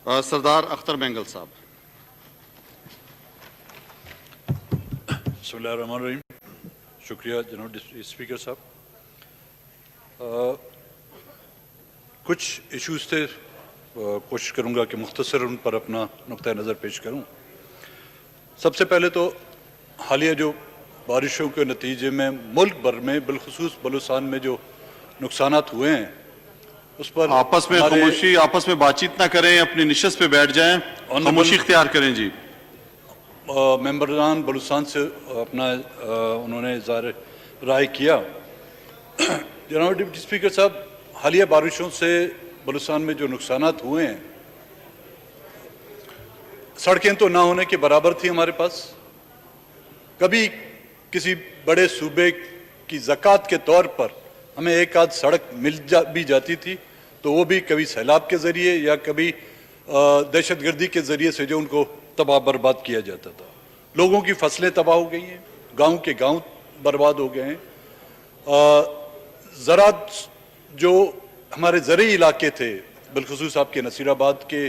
سردار اختر مینگل صاحب. بسم اللہ الرحمن الرحیم. شکریہ جناب اسپیکر صاحب. کچھ ایشوز تھے, کوشش کروں گا کہ مختصر ان پر اپنا نقطہ نظر پیش کروں. سب سے پہلے تو حالیہ جو بارشوں کے نتیجے میں ملک بھر میں بالخصوص بلوچستان میں جو نقصانات ہوئے ہیں اس پر آپس میں خاموشی, آپس میں بات چیت نہ کریں, اپنی نشست پہ بیٹھ جائیں, خاموشی اختیار کریں. جی ممبران بلوچستان سے اپنا انہوں نے اظہار رائے کیا. جناب ڈپٹی اسپیکر صاحب, حالیہ بارشوں سے بلوچستان میں جو نقصانات ہوئے ہیں, سڑکیں تو نہ ہونے کے برابر تھی ہمارے پاس. کبھی کسی بڑے صوبے کی زکوٰۃ کے طور پر ہمیں ایک آدھ سڑک مل بھی جاتی تھی تو وہ بھی کبھی سیلاب کے ذریعے یا کبھی دہشت گردی کے ذریعے سے جو ان کو تباہ برباد کیا جاتا تھا. لوگوں کی فصلیں تباہ ہو گئی ہیں, گاؤں کے گاؤں برباد ہو گئے ہیں. زراعت جو ہمارے زرعی علاقے تھے بالخصوص آپ کے نصیر آباد کے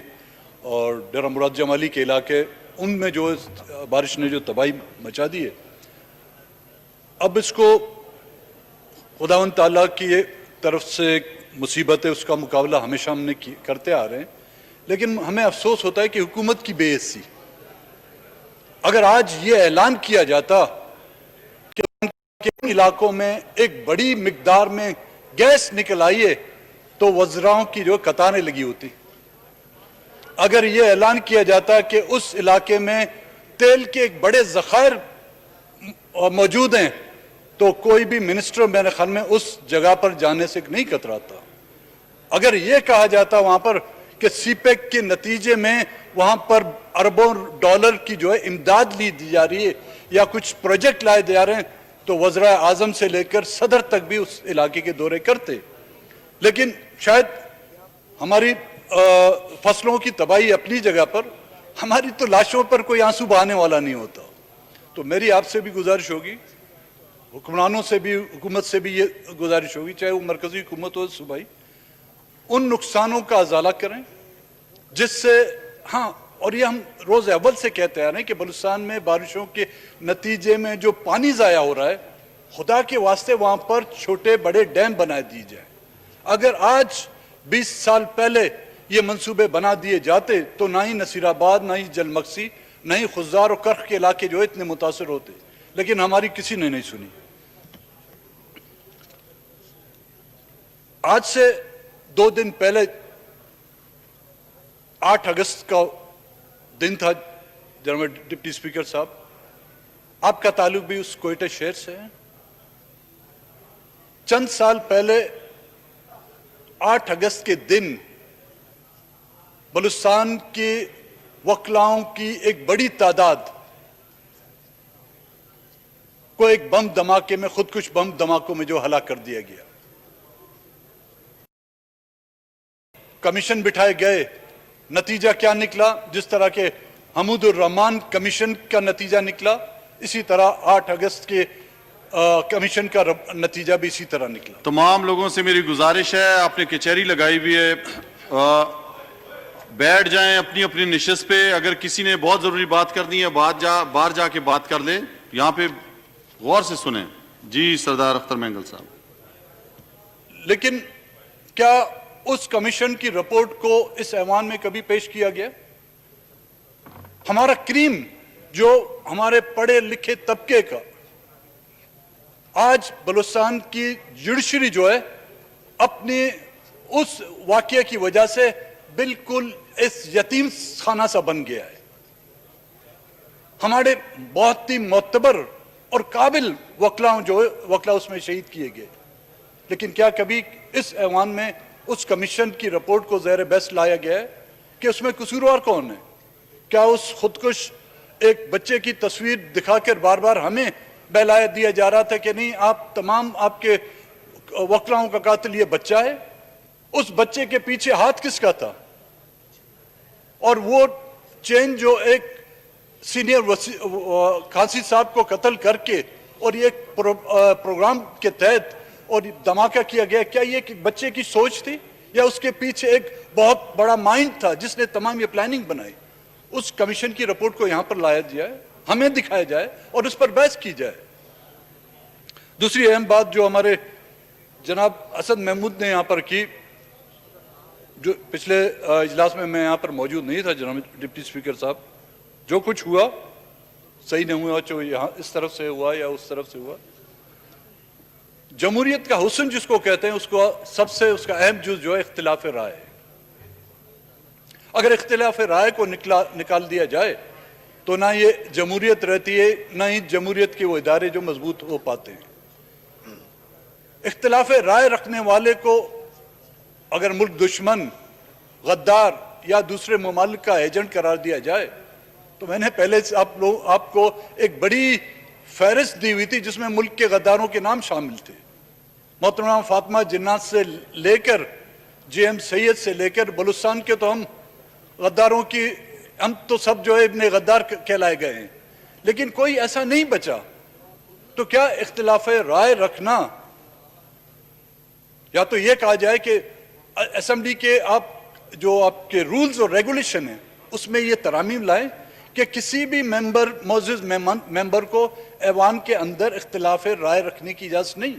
اور ڈیرہ مراد جمالی کے علاقے, ان میں جو بارش نے جو تباہی مچا دی ہے, اب اس کو خداوند تعالیٰ کی طرف سے ایک مصیبت ہے, اس کا مقابلہ ہمیشہ ہم نے کرتے آ رہے ہیں. لیکن ہمیں افسوس ہوتا ہے کہ حکومت کی بے حسی. اگر آج یہ اعلان کیا جاتا کہ ان علاقوں میں ایک بڑی مقدار میں گیس نکل آئی ہے تو وزراؤں کی جو قطاریں لگی ہوتی. اگر یہ اعلان کیا جاتا کہ اس علاقے میں تیل کے ایک بڑے ذخائر موجود ہیں تو کوئی بھی منسٹر میرے خیال میں اس جگہ پر جانے سے نہیں کتراتا. اگر یہ کہا جاتا وہاں پر کہ سی پیک کے نتیجے میں وہاں پر اربوں ڈالر کی جو ہے امداد لی جا رہی ہے یا کچھ پروجیکٹ لائے جا رہے ہیں تو وزراء اعظم سے لے کر صدر تک بھی اس علاقے کے دورے کرتے. لیکن شاید ہماری فصلوں کی تباہی اپنی جگہ پر, ہماری تو لاشوں پر کوئی آنسو بہانے والا نہیں ہوتا. تو میری آپ سے بھی گزارش ہوگی, حکمرانوں سے بھی, حکومت سے بھی یہ گزارش ہوگی, چاہے وہ مرکزی حکومت ہو صوبائی, ان نقصانوں کا ازالہ کریں جس سے ہاں. اور یہ ہم روز اول سے کہتے آ رہے ہیں کہ بلوچستان میں بارشوں کے نتیجے میں جو پانی ضائع ہو رہا ہے, خدا کے واسطے وہاں پر چھوٹے بڑے ڈیم بنا دیے جائیں. اگر آج 20 سال پہلے یہ منصوبے بنا دیے جاتے تو نہ ہی نصیر آباد, نہ ہی جلمکسی, نہ ہی خزار و کرخ کے علاقے جو اتنے متاثر ہوتے. لیکن ہماری کسی نے نہیں سنی. آج سے 2 دن پہلے 8 اگست کا دن تھا. جناب ڈپٹی اسپیکر صاحب, آپ کا تعلق بھی اس کوئٹہ شہر سے ہے. چند سال پہلے 8 اگست کے دن بلوچستان کے وکلاؤں کی ایک بڑی تعداد کو ایک بم دھماکے میں, خودکش بم دھماکوں میں جو ہلاک کر دیا گیا. کمیشن بٹھائے گئے, نتیجہ کیا نکلا؟ جس طرح کے حمود الرحمان کمیشن کا نتیجہ نکلا, اسی طرح 8 اگست کے کمیشن کا نتیجہ بھی اسی طرح نکلا. تمام لوگوں سے میری گزارش ہے, آپ نے کچہری لگائی ہوئی ہے, بیٹھ جائیں اپنی اپنی نشست پہ. اگر کسی نے بہت ضروری بات کرنی ہے باہر جا کے بات کر لے, یہاں پہ غور سے سنیں. جی سردار اختر مینگل صاحب. لیکن کیا اس کمیشن کی رپورٹ کو اس ایوان میں کبھی پیش کیا گیا؟ ہمارا کریم جو ہمارے پڑھے لکھے طبقے کا آج بلوچستان کی جوڈیشری جو ہے اپنے اس واقعے کی وجہ سے بالکل اس یتیم خانہ سا بن گیا ہے. ہمارے بہت ہی معتبر اور قابل وکلا اس میں شہید کیے گئے. لیکن کیا کبھی اس ایوان میں اس کمیشن کی رپورٹ کو زیر بحث لایا گیا ہے کہ اس میں قصوروار کون ہے؟ کیا اس خودکش ایک بچے کی تصویر دکھا کر بار بار ہمیں بہلایا دیا جا رہا تھا کہ نہیں آپ تمام آپ کے وکلاؤں کا قاتل یہ بچہ ہے؟ اس بچے کے پیچھے ہاتھ کس کا تھا؟ اور وہ چین جو ایک سینئر کھانسی صاحب کو قتل کر کے اور یہ پروگرام کے تحت اور دھماکہ کیا گیا, کیا یہ بچے کی سوچ تھی یا اس کے پیچھے ایک बहुत बड़ा माइंड था जिसने तमाम ये प्लानिंग बनाई। उस कमीशन की रिपोर्ट को यहां पर लाया जाए, हमें दिखाया जाए और उस पर बहस की जाए। दूसरी अहम बात जो हमारे जनाब असद महमूद ने यहां पर की, जो पिछले इजलास में मैं यहां पर मौजूद नहीं था जनाब डिप्टी स्पीकर साहब, जो कुछ हुआ सही नहीं हुआ, जो यहां इस तरफ से हुआ या उस तरफ से हुआ। जमहूरियत का हुस्न जिसको कहते हैं, उसको सबसे उसका अहम जुज जो है इख्तिलाफ राय है। अगर इख्तिलाफ राय को निकाल दिया जाए तो ना ये जमहूरियत रहती है, ना ही जमहूरियत के वो इदारे जो मजबूत हो पाते हैं। इख्तिलाफ राय रखने वाले को अगर मुल्क दुश्मन, गद्दार या दूसरे ममालिक का एजेंट करार दिया जाए, तो मैंने पहले से आपको एक बड़ी फहरिस्त दी हुई थी जिसमें मुल्क के गद्दारों के नाम शामिल थे। मोहतरमा फातिमा जिन्नात से लेकर JM सैयद से लेकर बलूचिस्तान के तो हम गद्दारों की, हम तो सब जो है इब्ने गद्दार कहलाए गए हैं, लेकिन कोई ऐसा नहीं बचा। तो क्या इख्तिलाफ राय रखना, या तो ये कहा जाए कि असेंबली के आप जो आपके रूल्स और रेगुलेशन है उसमें ये तरामीम लाएं कि किसी भी मौजूद मेंबर को ऐवान के अंदर इख्तिलाफ राय रखने की इजाजत नहीं।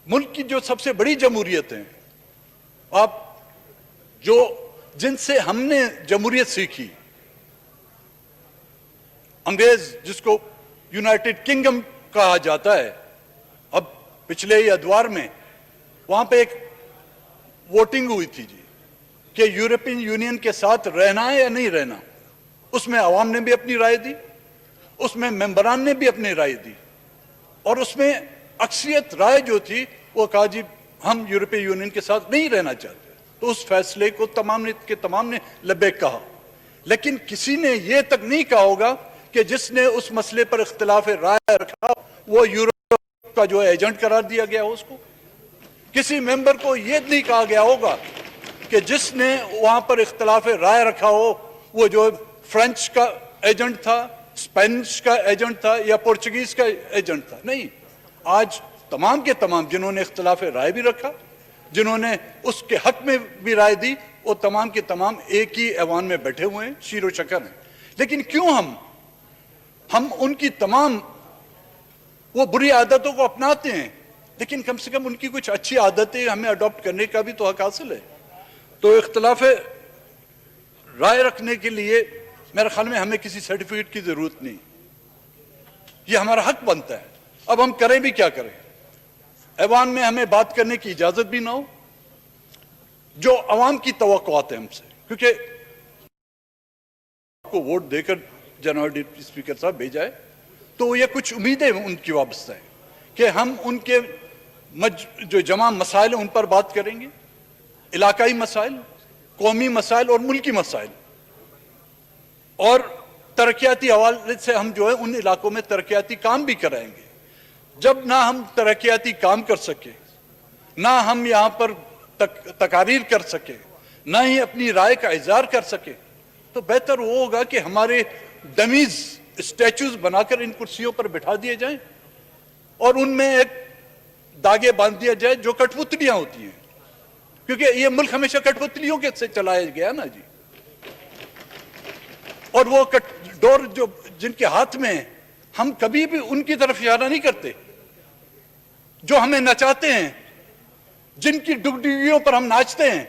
मुल्क की जो सबसे बड़ी जमहूरियत है, आप जो जिनसे हमने जमहूरियत सीखी, अंग्रेज जिसको यूनाइटेड किंगडम कहा जाता है, अब पिछले ही अदवार में वहां पे एक वोटिंग हुई थी जी कि यूरोपियन यूनियन के साथ रहना है या नहीं रहना। उसमें अवाम ने भी अपनी राय दी, उसमें मेंबरान ने भी अपनी राय दी, और उसमें अक्सरियत राय जो थी वो कहा जी हम यूरोपीय यूनियन के साथ नहीं रहना चाहते। तो उस फैसले को तमाम ने लब्बैक कहा, लेकिन किसी ने ये तक नहीं कहा होगा कि जिसने उस मसले पर इख्तिलाफ राय रखा वो यूरोप का जो एजेंट करार दिया गया हो उसको। किसी मेंबर को ये नहीं कहा गया होगा कि जिसने वहां पर इख्तिलाफ राय रखा हो वो जो फ्रेंच का एजेंट था, स्पेनिश का एजेंट था या पोर्चुगीज का एजेंट था। नहीं, आज तमाम के तमाम जिन्होंने इख्तिलाफ राय भी रखा, जिन्होंने उसके हक में भी राय दी, वो तमाम के तमाम एक ही ऐवान में बैठे हुए हैं, शीरो शक्कर हैं। लेकिन क्यों हम उनकी तमाम वो बुरी आदतों को अपनाते हैं, लेकिन कम से कम उनकी कुछ अच्छी आदतें हमें अडॉप्ट करने का भी तो हक हासिल है। तो इख्तिलाफ राय रखने के लिए मेरे ख्याल में हमें किसी सर्टिफिकेट की जरूरत नहीं, ये हमारा हक बनता है। अब हम करें भी क्या करें, ऐवान में हमें बात करने की इजाजत भी ना हो, जो अवाम की तवक्कुआत है हमसे, क्योंकि को वोट देकर जनाब डिप्टी स्पीकर साहब भेजा है तो ये कुछ उम्मीदें उनकी वाबस्ता है कि हम उनके जो जमा मसाइल उन पर बात करेंगे, इलाकाई मसाइल, कौमी मसाइल और मुल्की मसाइल, और तरक्याती हवाले से हम जो है उन इलाकों में तरक्याती काम भी कराएंगे। जब ना हम तरक्याती काम कर सके, ना हम यहाँ पर तकारीर कर सके, ना ही अपनी राय का इजहार कर सके, तो बेहतर वो होगा कि हमारे डमीज स्टैचूज बनाकर इन कुर्सियों पर बिठा दिए जाएं और उनमें एक दागे बांध दिया जाए जो कठपुतलियां होती हैं, क्योंकि ये मुल्क हमेशा कठपुतलियों के से चलाया गया ना जी। और वो डोर जो जिनके हाथ में है, हम कभी भी उनकी तरफ इशारा नहीं करते। जो हमें नचाते हैं, जिनकी डुगडुगियों पर हम नाचते हैं,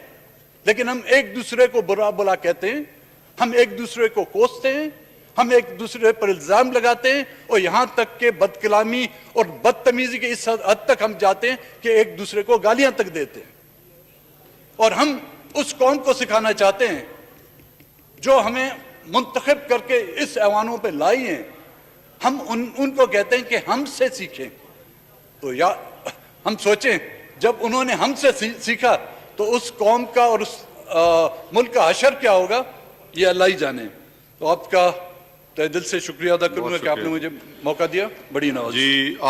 लेकिन हम एक दूसरे को बुरा बुला कहते हैं, हम एक दूसरे को कोसते हैं, हम एक दूसरे पर इल्जाम लगाते हैं, और यहां तक के बदकलामी और बदतमीजी के इस हद तक हम जाते हैं कि एक दूसरे को गालियां तक देते हैं। और हम उस कौम को सिखाना चाहते हैं जो हमें मुंतखब करके इस ऐवानों पे लाई हैं, हम उनको कहते हैं कि हमसे सीखें। तो या हम सोचें जब उन्होंने हमसे सीखा तो उस कौम का और उस मुल्क का हशर क्या होगा, ये अल्लाह ही जाने। तो आपका तहे दिल से शुक्रिया अदा करूंगा कि आपने मुझे मौका दिया, बड़ी नवाज़ी। जी।